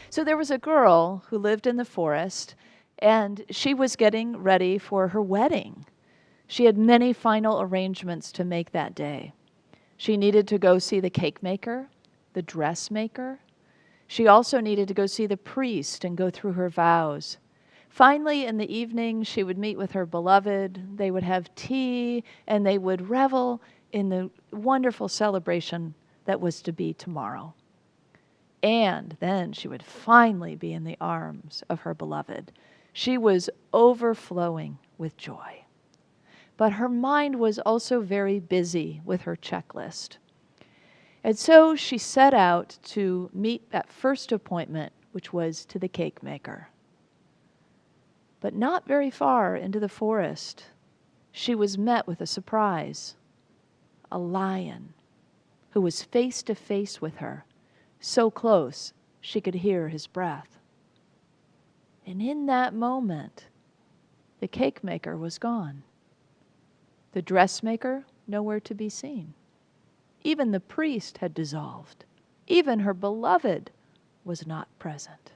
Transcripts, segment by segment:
So there was a girl who lived in the forest, and she was getting ready for her wedding. She had many final arrangements to make that day. She needed to go see the cake maker, the dressmaker. She also needed to go see the priest and go through her vows. Finally, in the evening, she would meet with her beloved. They would have tea, and they would revel in the wonderful celebration that was to be tomorrow. And then she would finally be in the arms of her beloved. She was overflowing with joy. But her mind was also very busy with her checklist. And so she set out to meet that first appointment, which was to the cake maker. But not very far into the forest, she was met with a surprise. A lion who was face to face with her, so close she could hear his breath. And in that moment, the cake maker was gone. The dressmaker, nowhere to be seen. Even the priest had dissolved. Even her beloved was not present.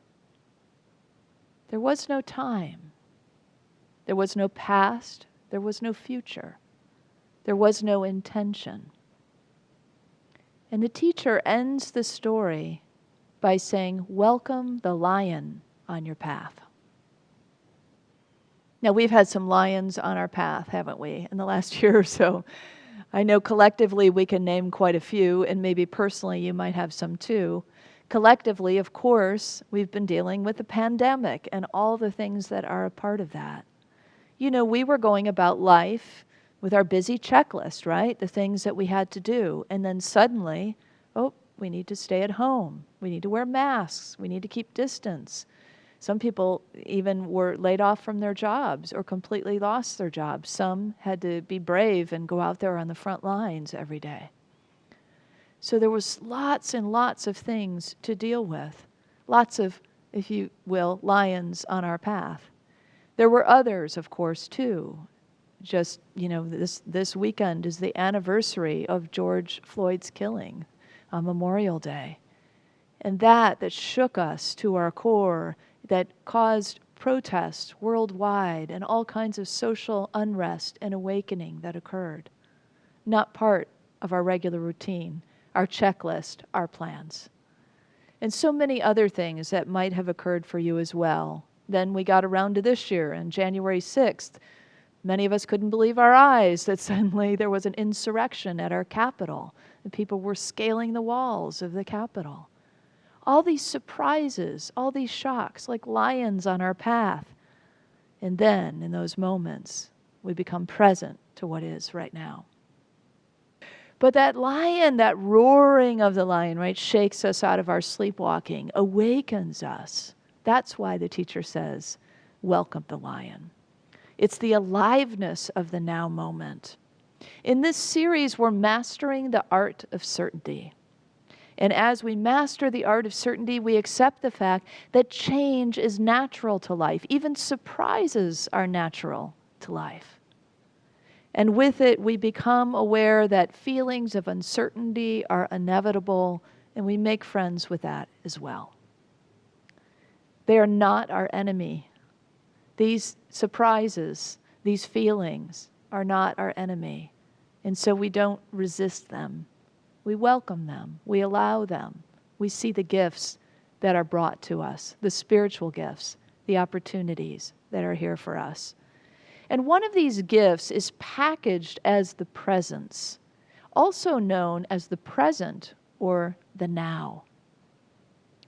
There was no time. There was no past. There was no future. There was no intention. And the teacher ends the story by saying, "Welcome the lion on your path." Now, we've had some lions on our path, haven't we, in the last year or so? I know collectively we can name quite a few, and maybe personally you might have some too. Collectively, of course, we've been dealing with the pandemic and all the things that are a part of that. You know, we were going about life with our busy checklist, right? The things that we had to do. And then suddenly, oh, we need to stay at home. We need to wear masks. We need to keep distance. Some people even were laid off from their jobs or completely lost their jobs. Some had to be brave and go out there on the front lines every day. So there was lots and lots of things to deal with. Lots of, if you will, lions on our path. There were others, of course, too. Just, this weekend is the anniversary of George Floyd's killing on Memorial Day. And that shook us to our core, that caused protests worldwide and all kinds of social unrest and awakening that occurred. Not part of our regular routine, our checklist, our plans. And so many other things that might have occurred for you as well. Then we got around to this year, and January 6th, many of us couldn't believe our eyes that suddenly there was an insurrection at our Capitol, and people were scaling the walls of the Capitol. All these surprises, all these shocks, like lions on our path. And then, in those moments, we become present to what is right now. But that lion, that roaring of the lion, right, shakes us out of our sleepwalking, awakens us. That's why the teacher says, welcome the lion. It's the aliveness of the now moment. In this series, we're mastering the art of certainty. And as we master the art of certainty, we accept the fact that change is natural to life. Even surprises are natural to life. And with it, we become aware that feelings of uncertainty are inevitable, and we make friends with that as well. They are not our enemy. These surprises, these feelings are not our enemy. And so we don't resist them. We welcome them. We allow them. We see the gifts that are brought to us, the spiritual gifts, the opportunities that are here for us. And one of these gifts is packaged as the presence, also known as the present or the now.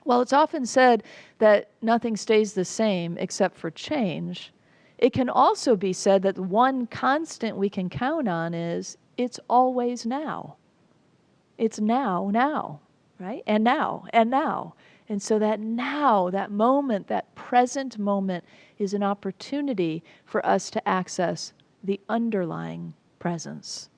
While it's often said that nothing stays the same except for change, it can also be said that one constant we can count on is it's always now. It's now, right? And now, and now. And so that now, that moment, that present moment is an opportunity for us to access the underlying presence.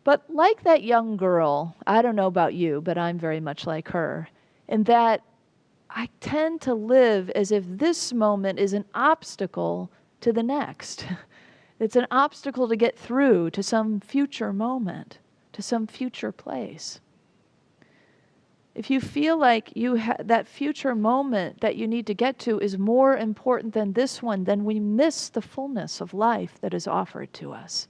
But like that young girl, I don't know about you, but I'm very much like her, in that I tend to live as if this moment is an obstacle to the next. It's an obstacle to get through to some future moment, to some future place. If you feel like that future moment that you need to get to is more important than this one, then we miss the fullness of life that is offered to us.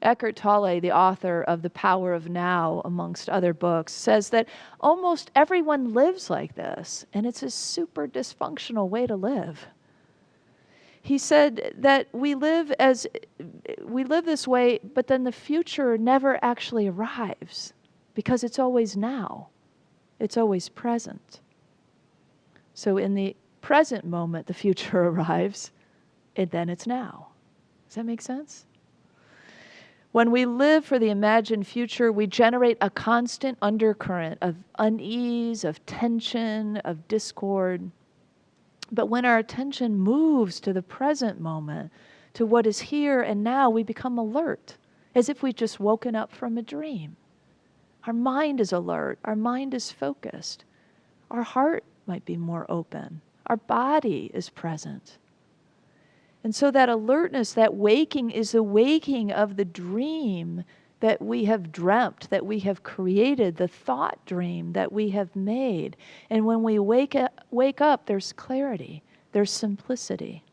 Eckhart Tolle, the author of The Power of Now, amongst other books, says that almost everyone lives like this, and it's a super dysfunctional way to live. He said that we live this way, but then the future never actually arrives because it's always now. It's always present. So in the present moment, the future arrives, and then it's now. Does that make sense? When we live for the imagined future, we generate a constant undercurrent of unease, of tension, of discord. But when our attention moves to the present moment, to what is here and now, we become alert, as if we've just woken up from a dream. Our mind is alert. Our mind is focused. Our heart might be more open. Our body is present. And so that alertness, that waking, is the waking of the dream that we have dreamt, that we have created, the thought dream that we have made. And when we wake up, there's clarity, there's simplicity.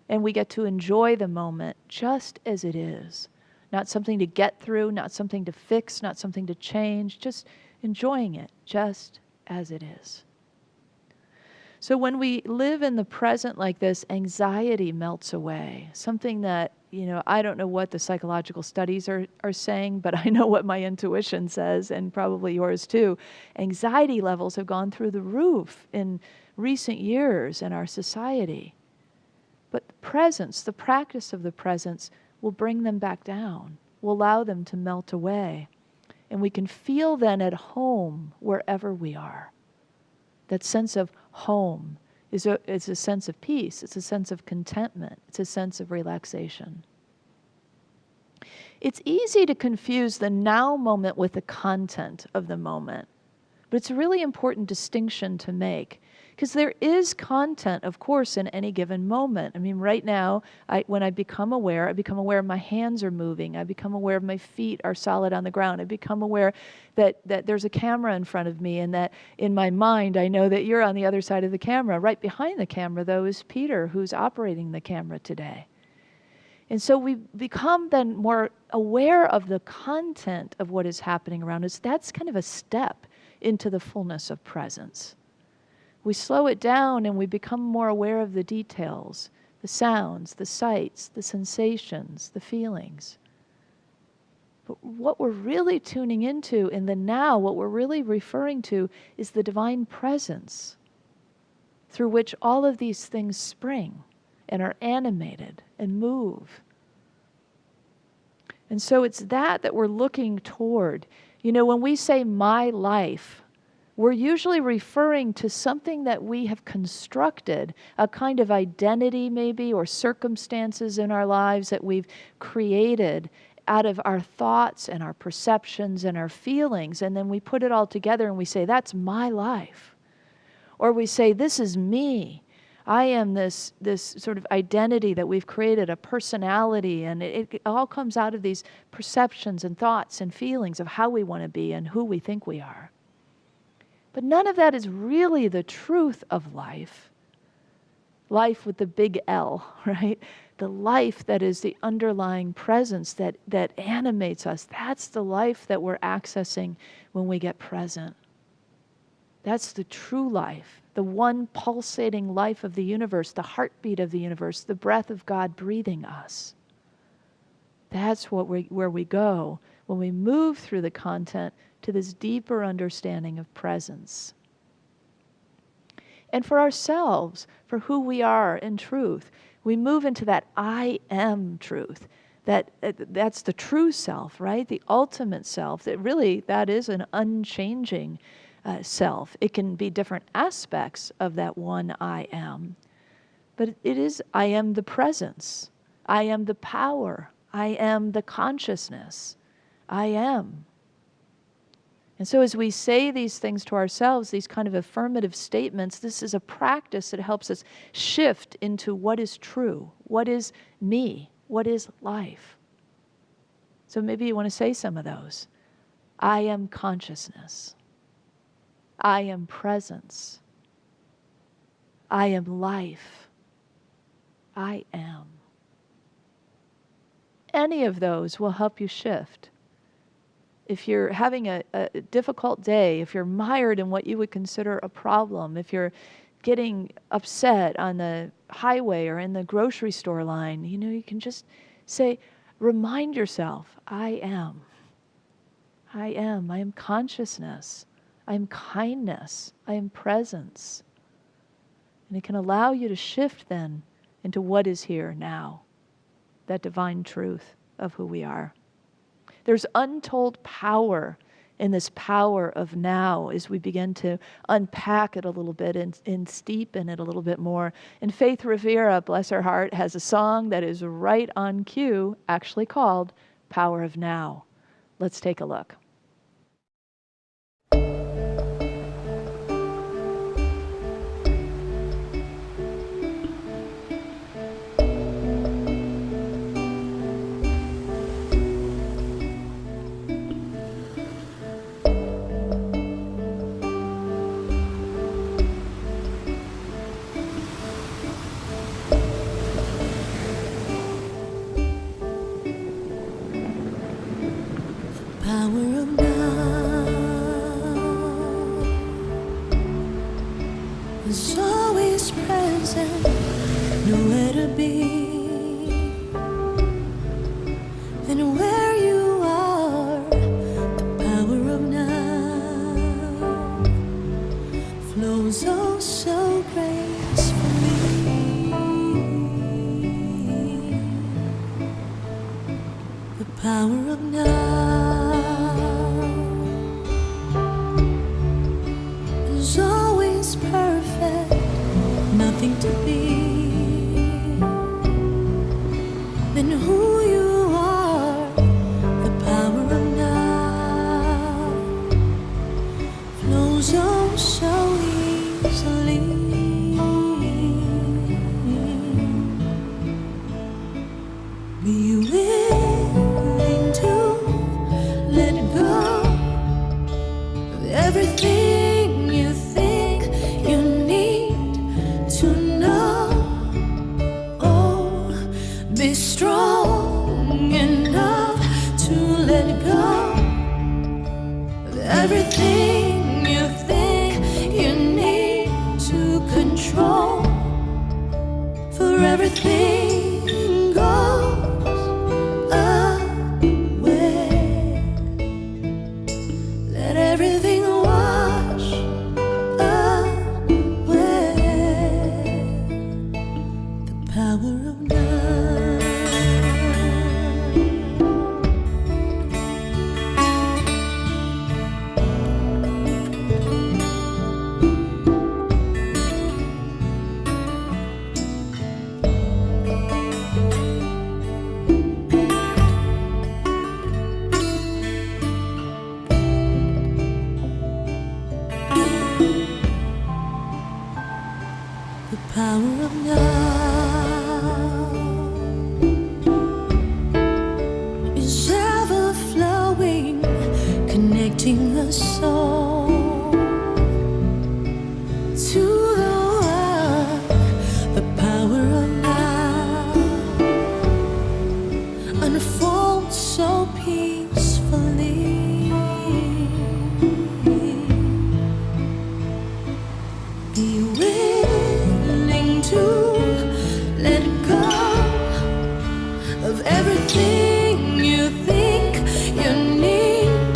And we get to enjoy the moment just as it is. Not something to get through, not something to fix, not something to change, just enjoying it just as it is. So when we live in the present like this, anxiety melts away. Something that, I don't know what the psychological studies are saying, but I know what my intuition says, and probably yours too. Anxiety levels have gone through the roof in recent years in our society. But the presence, the practice of the presence, will bring them back down, will allow them to melt away. And we can feel then at home wherever we are. That sense of home is a sense of peace. It's a sense of contentment. It's a sense of relaxation. It's easy to confuse the now moment with the content of the moment. But it's a really important distinction to make. Because there is content, of course, in any given moment. I mean, right now, when I become aware my hands are moving. I become aware of my feet are solid on the ground. I become aware that there's a camera in front of me, and that in my mind, I know that you're on the other side of the camera. Right behind the camera, though, is Peter, who's operating the camera today. And so we become then more aware of the content of what is happening around us. That's kind of a step into the fullness of presence. We slow it down and we become more aware of the details, the sounds, the sights, the sensations, the feelings. But what we're really tuning into in the now, what we're really referring to, is the divine presence through which all of these things spring and are animated and move. And so it's that we're looking toward. When we say my life, we're usually referring to something that we have constructed, a kind of identity maybe, or circumstances in our lives that we've created out of our thoughts and our perceptions and our feelings. And then we put it all together and we say, that's my life. Or we say, this is me. I am this sort of identity that we've created, a personality, and it all comes out of these perceptions and thoughts and feelings of how we want to be and who we think we are. But none of that is really the truth of life. Life with the big L, right? The life that is the underlying presence that animates us. That's the life that we're accessing when we get present. That's the true life, the one pulsating life of the universe, the heartbeat of the universe, the breath of God breathing us. That's where we go when we move through the content to this deeper understanding of presence. And for ourselves, for who we are in truth, we move into that I am truth. That's the true self, right? The ultimate self. That is an unchanging self. It can be different aspects of that one I am. But it is, I am the presence. I am the power. I am the consciousness. I am. And so as we say these things to ourselves, these kind of affirmative statements, this is a practice that helps us shift into what is true, what is me, what is life. So maybe you want to say some of those. I am consciousness. I am presence. I am life. I am. Any of those will help you shift. If you're having a difficult day, if you're mired in what you would consider a problem, if you're getting upset on the highway or in the grocery store line, you can just say, remind yourself, I am. I am. I am consciousness. I am kindness. I am presence. And it can allow you to shift then into what is here now, that divine truth of who we are. There's untold power in this power of now as we begin to unpack it a little bit and steep in it a little bit more. And Faith Rivera, bless her heart, has a song that is right on cue, actually called Power of Now. Let's take a look. Power of now is always present, nowhere to be than where you are. The power of now flows oh so gracefully. The power of now is always perfect, nothing to be than who you are. The power of now flows oh so easily. Be willing to let go of everything you think you need to know. Oh, be strong enough to let go of everything you think you need to control. For everything goes away. Let everything wash away. The power of now. The power of now is ever flowing, connecting the soul to the world. The power of now unfolds so peacefully. Be willing to let go of everything you think you need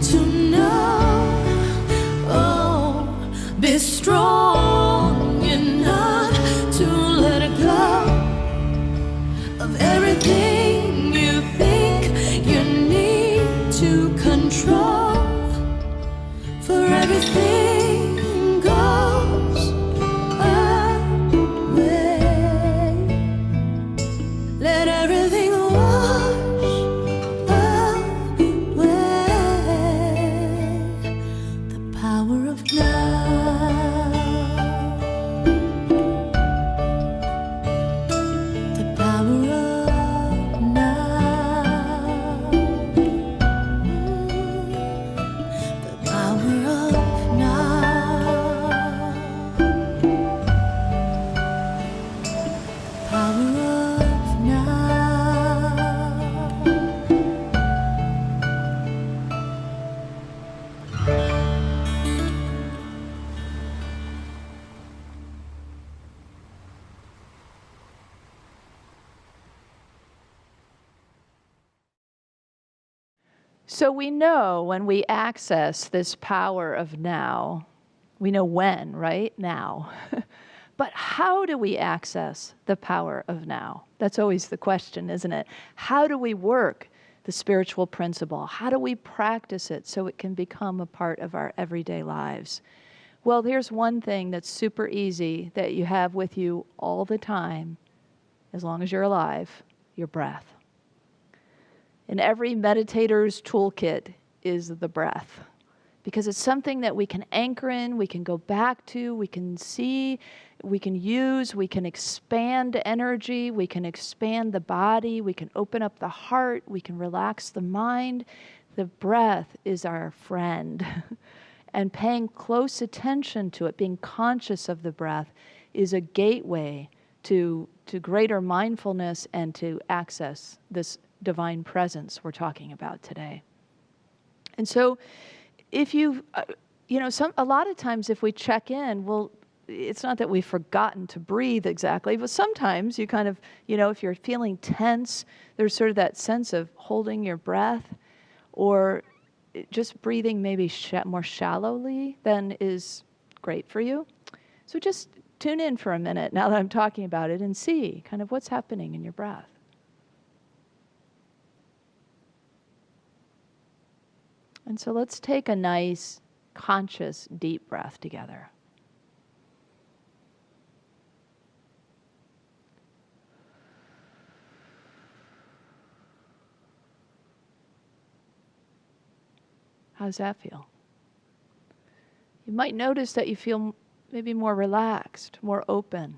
to know. Oh, be strong enough to let go of everything you think you need to control. For everything goes away. Let everything wash away. The power of now. The power of now. The power of now. So we know when we access this power of now, we know when, right? Now. But how do we access the power of now? That's always the question, isn't it? How do we work the spiritual principle? How do we practice it so it can become a part of our everyday lives? Well, here's one thing that's super easy that you have with you all the time, as long as you're alive: your breath. In every meditator's toolkit is the breath, because it's something that we can anchor in, we can go back to, we can see, we can use, we can expand energy, we can expand the body, we can open up the heart, we can relax the mind. The breath is our friend. And paying close attention to it, being conscious of the breath, is a gateway to greater mindfulness and to access this divine presence we're talking about today. And so if a lot of times if we check in, well, it's not that we've forgotten to breathe exactly, but sometimes you kind of, if you're feeling tense, there's sort of that sense of holding your breath, or just breathing maybe more shallowly than is great for you. So just tune in for a minute now that I'm talking about it and see kind of what's happening in your breath. And so let's take a nice, conscious, deep breath together. How's that feel? You might notice that you feel maybe more relaxed, more open.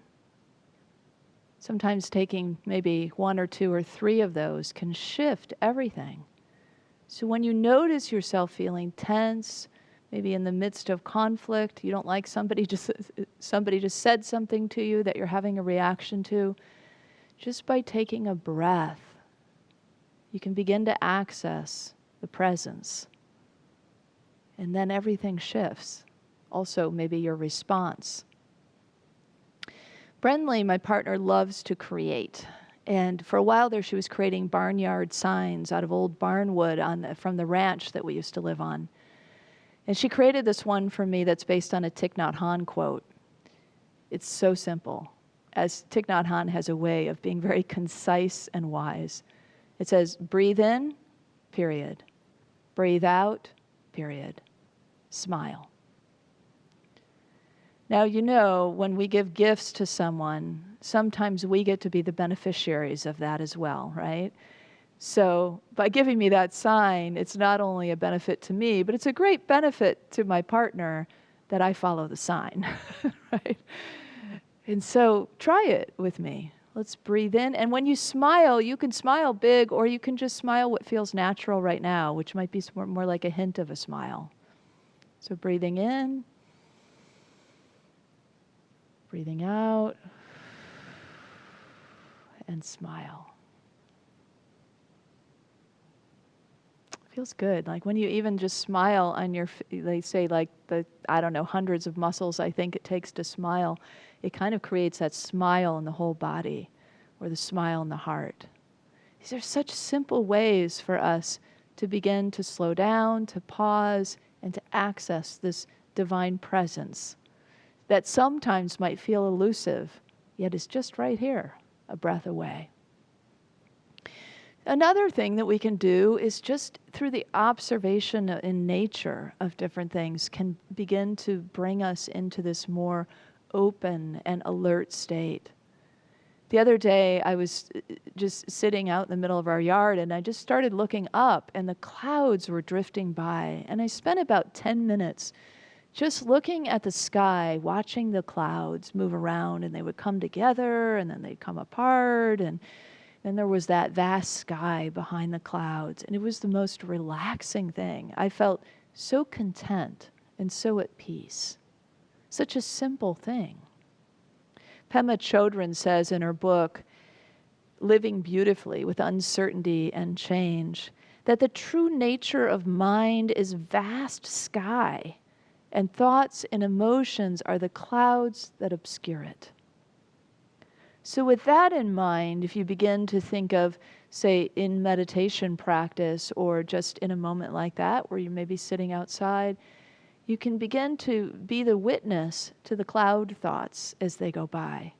Sometimes taking maybe 1 or 2 or 3 of those can shift everything. So when you notice yourself feeling tense, maybe in the midst of conflict, you don't like somebody just said something to you that you're having a reaction to, just by taking a breath, you can begin to access the presence. And then everything shifts. Also, maybe your response. Brenly, my partner, loves to create. And for a while there, she was creating barnyard signs out of old barnwood from the ranch that we used to live on. And she created this one for me that's based on a Thich Nhat Hanh quote. It's so simple, as Thich Nhat Hanh has a way of being very concise and wise. It says, breathe in, period. Breathe out, period. Smile. Now, when we give gifts to someone, sometimes we get to be the beneficiaries of that as well, right? So by giving me that sign, it's not only a benefit to me, but it's a great benefit to my partner that I follow the sign, right? And so try it with me. Let's breathe in. And when you smile, you can smile big, or you can just smile what feels natural right now, which might be more like a hint of a smile. So breathing in, breathing out, and smile. Feels good. Like when you even just smile on they say like hundreds of muscles I think it takes to smile, it kind of creates that smile in the whole body, or the smile in the heart. These are such simple ways for us to begin to slow down, to pause, and to access this divine presence that sometimes might feel elusive, yet is just right here, a breath away. Another thing that we can do is just through the observation in nature of different things can begin to bring us into this more open and alert state. The other day, I was just sitting out in the middle of our yard, and I just started looking up, and the clouds were drifting by. And I spent about 10 minutes just looking at the sky, watching the clouds move around, and they would come together, and then they'd come apart, and then there was that vast sky behind the clouds, and it was the most relaxing thing. I felt so content and so at peace. Such a simple thing. Pema Chodron says in her book, Living Beautifully with Uncertainty and Change, that the true nature of mind is vast sky, and thoughts and emotions are the clouds that obscure it. So with that in mind, if you begin to think of say in meditation practice or just in a moment like that where you may be sitting outside, you can begin to be the witness to the cloud thoughts as they go by.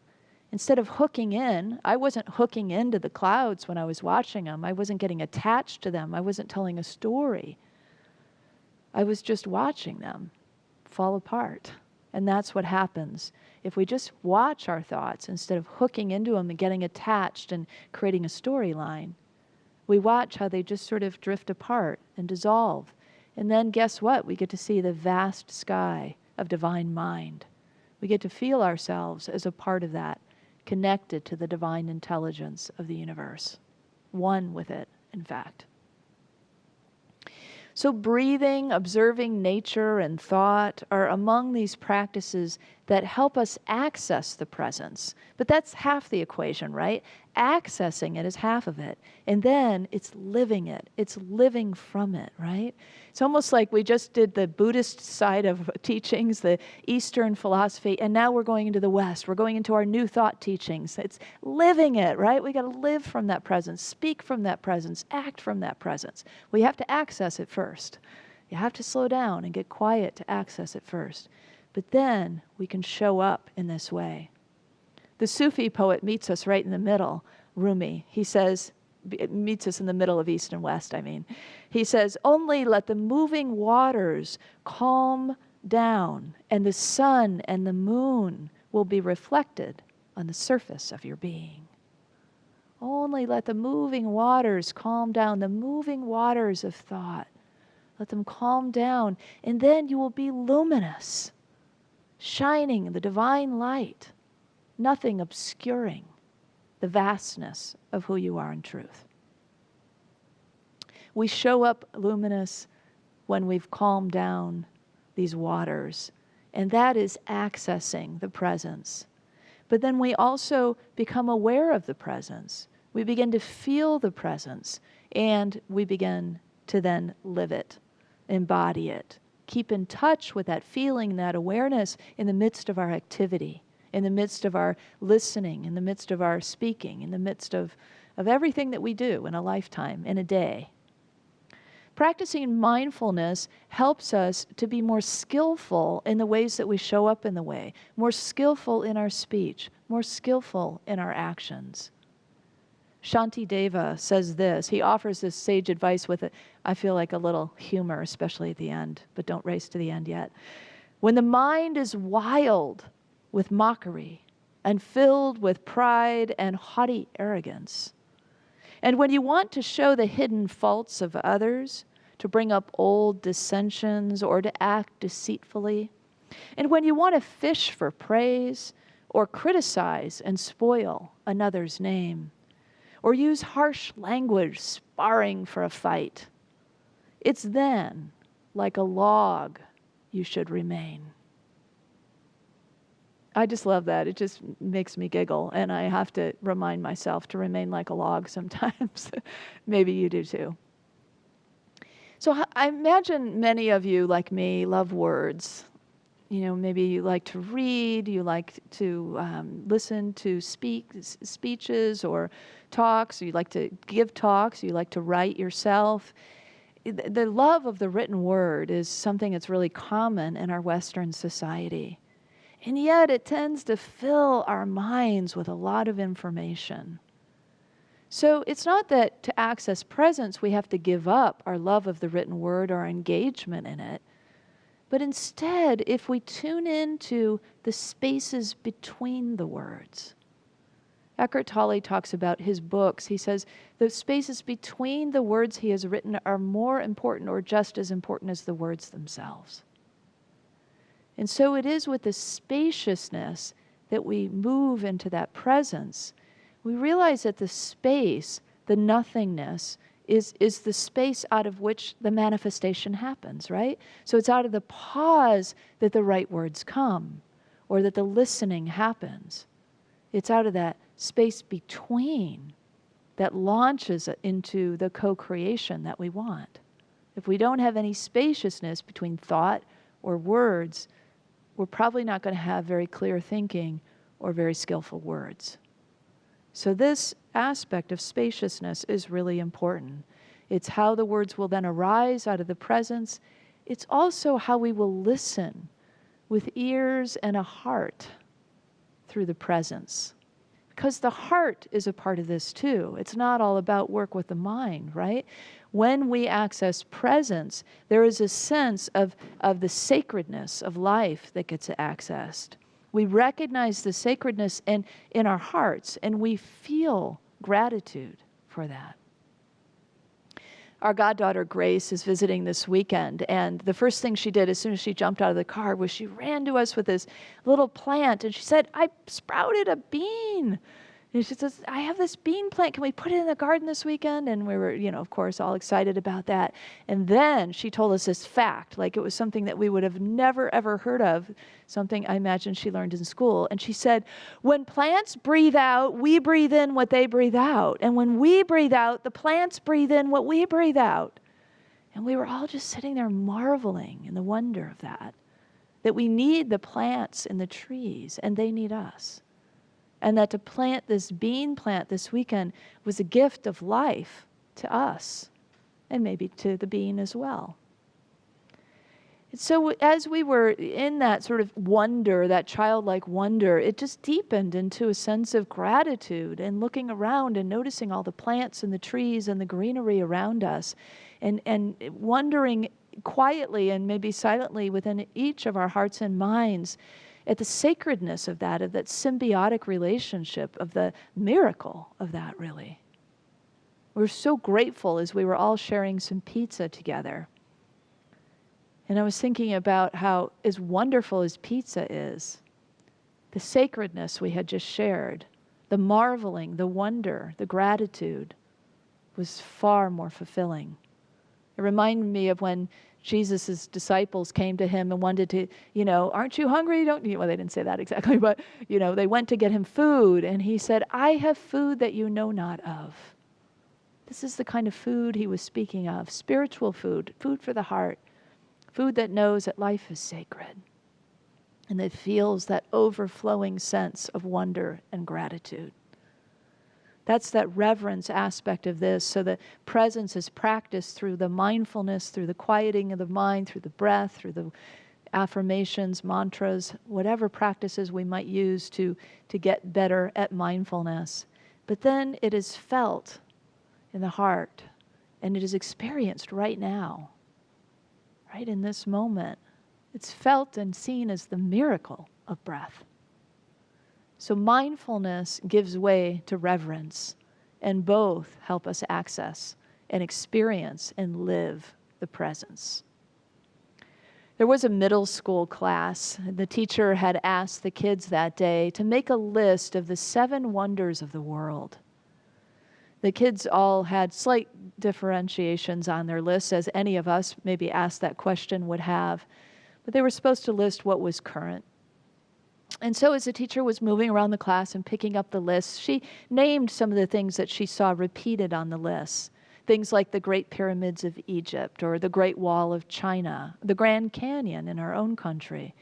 Instead of hooking in, I wasn't hooking into the clouds when I was watching them. I wasn't getting attached to them. I wasn't telling a story. I was just watching them fall apart. And that's what happens if we just watch our thoughts instead of hooking into them and getting attached and creating a storyline. We watch how they just sort of drift apart and dissolve. And then guess what? We get to see the vast sky of divine mind. We get to feel ourselves as a part of that, connected to the divine intelligence of the universe. One with it, in fact. So breathing, observing nature and thought are among these practices that help us access the presence. But that's half the equation, right? Accessing it is half of it. And then it's living it. It's living from it, right? It's almost like we just did the Buddhist side of teachings, the Eastern philosophy, and now we're going into the West. We're going into our new thought teachings. It's living it, right? We got to live from that presence, speak from that presence, act from that presence. We have to access it first. You have to slow down and get quiet to access it first. But then we can show up in this way. The Sufi poet meets us right in the middle, Rumi. He says, it meets us in the middle of East and West, I mean. He says, only let the moving waters calm down, and the sun and the moon will be reflected on the surface of your being. Only let the moving waters calm down, the moving waters of thought. Let them calm down, and then you will be luminous, shining the divine light, nothing obscuring the vastness of who you are in truth. We show up luminous when we've calmed down these waters, and that is accessing the presence. But then we also become aware of the presence. We begin to feel the presence, and we begin to then live it, embody it, keep in touch with that feeling, that awareness in the midst of our activity, in the midst of our listening, in the midst of our speaking, in the midst of everything that we do in a lifetime, in a day. Practicing mindfulness helps us to be more skillful in the ways that we show up in the way, more skillful in our speech, more skillful in our actions. Shantideva says this. He offers this sage advice with, I feel like a little humor, especially at the end, but don't race to the end yet. When the mind is wild with mockery and filled with pride and haughty arrogance, and when you want to show the hidden faults of others, to bring up old dissensions or to act deceitfully, and when you want to fish for praise or criticize and spoil another's name, or use harsh language sparring for a fight, it's then, like a log, you should remain. I just love that. It just makes me giggle, and I have to remind myself to remain like a log sometimes. Maybe you do too. So I imagine many of you, like me, love words. You know, maybe you like to read, you like to listen to speeches or talks, you like to give talks, you like to write yourself. The love of the written word is something that's really common in our Western society. And yet it tends to fill our minds with a lot of information. So it's not that to access presence we have to give up our love of the written word or our engagement in it. But instead, if we tune into the spaces between the words. Eckhart Tolle talks about his books. He says the spaces between the words he has written are more important or just as important as the words themselves. And so it is with the spaciousness that we move into that presence. We realize that the space, the nothingness, is the space out of which the manifestation happens, right? So it's out of the pause that the right words come, or that the listening happens. It's out of that space between that launches into the co-creation that we want. If we don't have any spaciousness between thought or words, we're probably not going to have very clear thinking or very skillful words. So this aspect of spaciousness is really important. It's how the words will then arise out of the presence. It's also how we will listen with ears and a heart through the presence. Because the heart is a part of this too. It's not all about work with the mind, right? When we access presence, there is a sense of the sacredness of life that gets accessed. We recognize the sacredness in our hearts, and we feel gratitude for that. Our goddaughter Grace is visiting this weekend, and the first thing she did as soon as she jumped out of the car was she ran to us with this little plant, and she said, "I sprouted a bean." And she says, "I have this bean plant. Can we put it in the garden this weekend?" And we were, of course, all excited about that. And then she told us this fact, like it was something that we would have never, ever heard of, something I imagine she learned in school. And she said, "When plants breathe out, we breathe in what they breathe out. And when we breathe out, the plants breathe in what we breathe out." And we were all just sitting there marveling in the wonder of that we need the plants and the trees, and they need us. And that to plant this bean plant this weekend was a gift of life to us, and maybe to the bean as well. And so as we were in that sort of wonder, that childlike wonder, it just deepened into a sense of gratitude and looking around and noticing all the plants and the trees and the greenery around us, and wondering quietly and maybe silently within each of our hearts and minds at the sacredness of that symbiotic relationship, of the miracle of that, really. We're so grateful as we were all sharing some pizza together. And I was thinking about how, as wonderful as pizza is, the sacredness we had just shared, the marveling, the wonder, the gratitude, was far more fulfilling. It reminded me of when Jesus' disciples came to him and wanted to, "Aren't you hungry? Well, they didn't say that exactly, but, they went to get him food. And he said, "I have food that you know not of." This is the kind of food he was speaking of, spiritual food, food for the heart, food that knows that life is sacred and that feels that overflowing sense of wonder and gratitude. That's that reverence aspect of this. So the presence is practiced through the mindfulness, through the quieting of the mind, through the breath, through the affirmations, mantras, whatever practices we might use to get better at mindfulness. But then it is felt in the heart, and it is experienced right now, right in this moment. It's felt and seen as the miracle of breath. So mindfulness gives way to reverence, and both help us access and experience and live the presence. There was a middle school class. The teacher had asked the kids that day to make a list of the 7 wonders of the world. The kids all had slight differentiations on their lists, as any of us maybe asked that question would have, but they were supposed to list what was current. And so as the teacher was moving around the class and picking up the list, she named some of the things that she saw repeated on the list. Things like the Great Pyramids of Egypt, or the Great Wall of China, the Grand Canyon in our own country.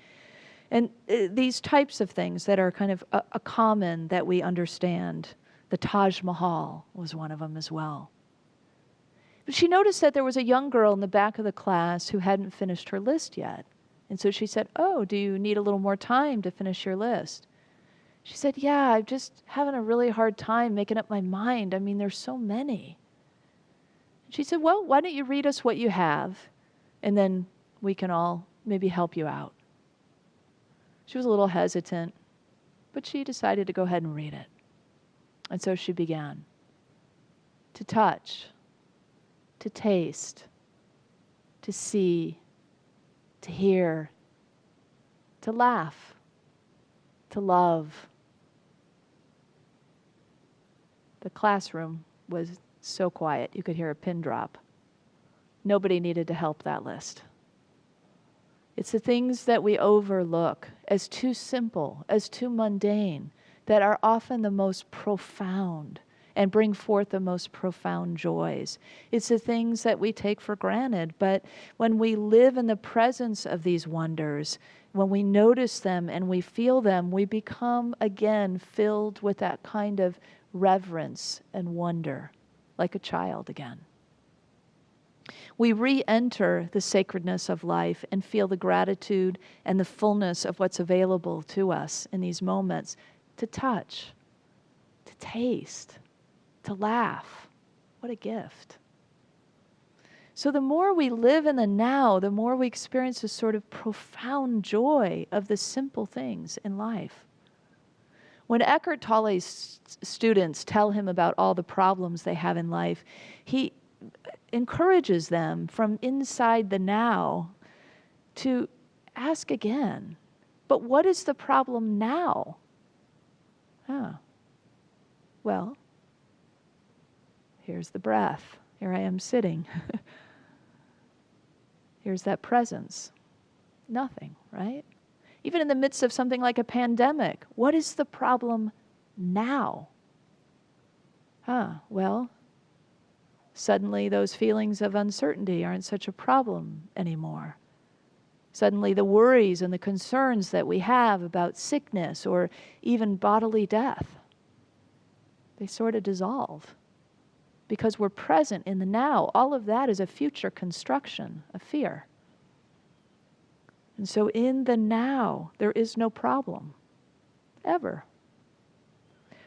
And these types of things that are kind of a common that we understand. The Taj Mahal was one of them as well. But she noticed that there was a young girl in the back of the class who hadn't finished her list yet. And so she said, "Oh, do you need a little more time to finish your list?" She said, "Yeah, I'm just having a really hard time making up my mind. I mean, there's so many." She said, "Well, why don't you read us what you have, and then we can all maybe help you out." She was a little hesitant, but she decided to go ahead and read it. And so she began. To touch, to taste, to see, to hear, to laugh, to love. The classroom was so quiet, you could hear a pin drop. Nobody needed to help that list. It's the things that we overlook as too simple, as too mundane, that are often the most profound and bring forth the most profound joys. It's the things that we take for granted, but when we live in the presence of these wonders, when we notice them and we feel them, we become again filled with that kind of reverence, and wonder, like a child again. We re-enter the sacredness of life and feel the gratitude and the fullness of what's available to us in these moments, to touch, to taste, to laugh. What a gift. So the more we live in the now, the more we experience this sort of profound joy of the simple things in life. When Eckhart Tolle's students tell him about all the problems they have in life, he encourages them from inside the now to ask again, but what is the problem now? Well, here's the breath. Here I am sitting. Here's that presence. Nothing, right? Even in the midst of something like a pandemic, what is the problem now? Well, suddenly those feelings of uncertainty aren't such a problem anymore. Suddenly the worries and the concerns that we have about sickness or even bodily death, they sort of dissolve because we're present in the now. All of that is a future construction of fear. And so in the now, there is no problem, ever.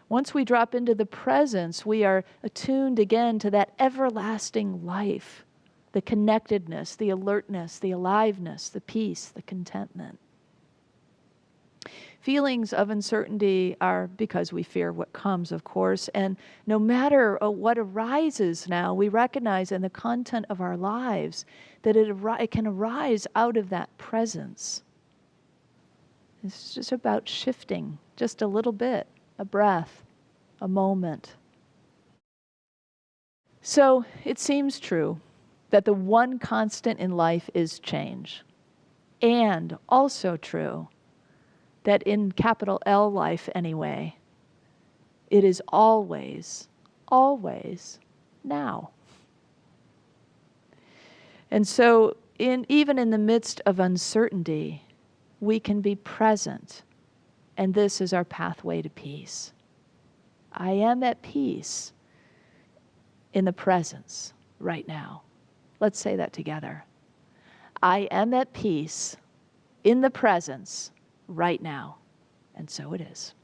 Once we drop into the presence, we are attuned again to that everlasting life, the connectedness, the alertness, the aliveness, the peace, the contentment. Feelings of uncertainty are because we fear what comes, of course, and no matter what arises now, we recognize in the content of our lives that it can arise out of that presence. It's just about shifting just a little bit, a breath, a moment. So it seems true that the one constant in life is change, and also true that in capital L life anyway, it is always, always now. And so even in the midst of uncertainty, we can be present, and this is our pathway to peace. I am at peace in the presence right now. Let's say that together. I am at peace in the presence right now. And so it is.